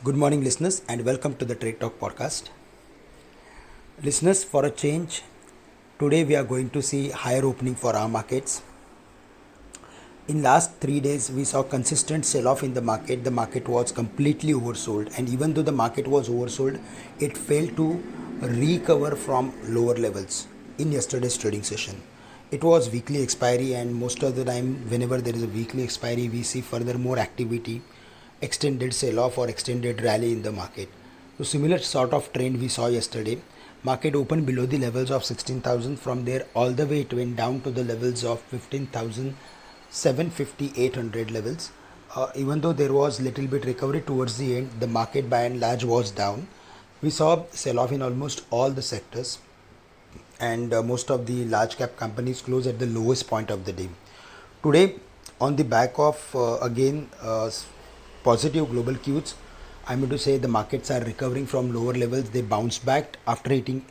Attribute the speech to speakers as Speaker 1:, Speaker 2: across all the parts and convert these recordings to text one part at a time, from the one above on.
Speaker 1: Good morning, listeners, and welcome to the Trade Talk podcast. Listeners, for a change, today we are going to see higher opening for our markets. In last 3 days, we saw consistent sell-off in the market. The market was completely oversold, and even though the market was oversold, it failed to recover from lower levels in yesterday's trading session. It was weekly expiry, and most of the time, whenever there is a weekly expiry, we see further more activity, extended sell-off or extended rally in the market. So similar sort of trend we saw yesterday. Market opened below the levels of 16,000. From there all the way it went down to the levels of 15,750, 800 levels. Even though there was little bit recovery towards the end, the market by and large was down. We saw sell-off in almost all the sectors, and most of the large cap companies closed at the lowest point of the day. Today, on the back of positive global cues, I'm going to say the markets are recovering from lower levels. They bounced back after hitting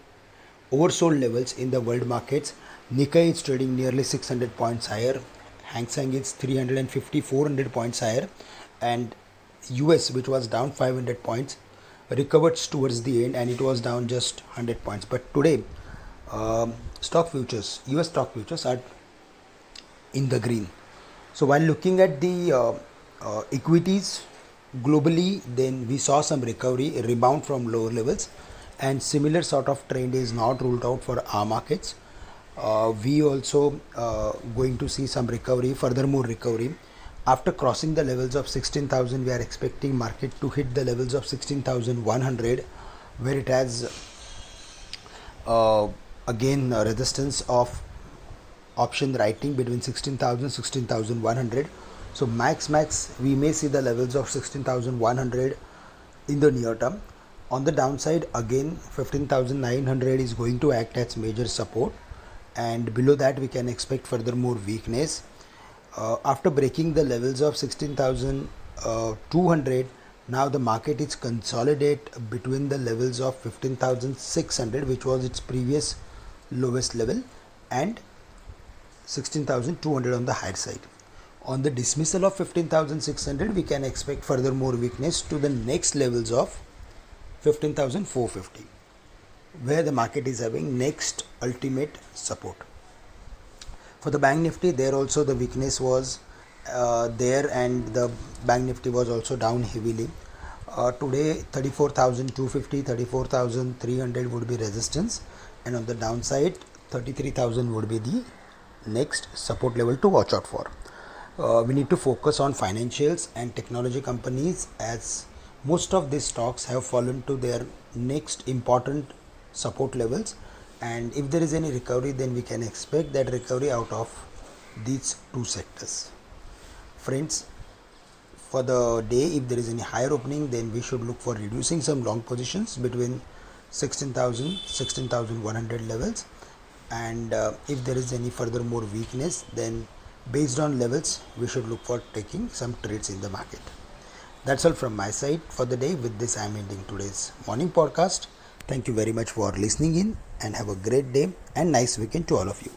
Speaker 1: oversold levels in the world markets. Nikkei is trading nearly 600 points higher. Hang Seng is 350, 400 points higher. And US, which was down 500 points, recovered towards the end, and it was down just 100 points. But today, US stock futures are in the green. So while looking at the equities globally, then we saw some recovery, a rebound from lower levels, and similar sort of trend is not ruled out for our markets. We also going to see some recovery, furthermore recovery. After crossing the levels of 16,000, we are expecting market to hit the levels of 16,100, where it has again resistance of option writing between 16,000 16,100. So max we may see the levels of 16,100 in the near term. On the downside, again 15,900 is going to act as major support, and below that we can expect further more weakness. After breaking the levels of 16,200, now the market is consolidate between the levels of 15,600, which was its previous lowest level, and 16,200 on the higher side. On the dismissal of 15,600, we can expect further more weakness to the next levels of 15,450, where the market is having next ultimate support. For the Bank Nifty, there also the weakness was there, and the Bank Nifty was also down heavily. Today 34,250, 34,300 would be resistance, and on the downside 33,000 would be the next support level to watch out for. We need to focus on financials and technology companies, as most of these stocks have fallen to their next important support levels, and if there is any recovery, then we can expect that recovery out of these two sectors. Friends, for the day, if there is any higher opening, then we should look for reducing some long positions between 16,000 16,100 levels, and if there is any further more weakness, then based on levels we should look for taking some trades in the market. That's all from my side for the day. With this, I am ending today's morning podcast. Thank you very much for listening in, and have a great day and nice weekend to all of you.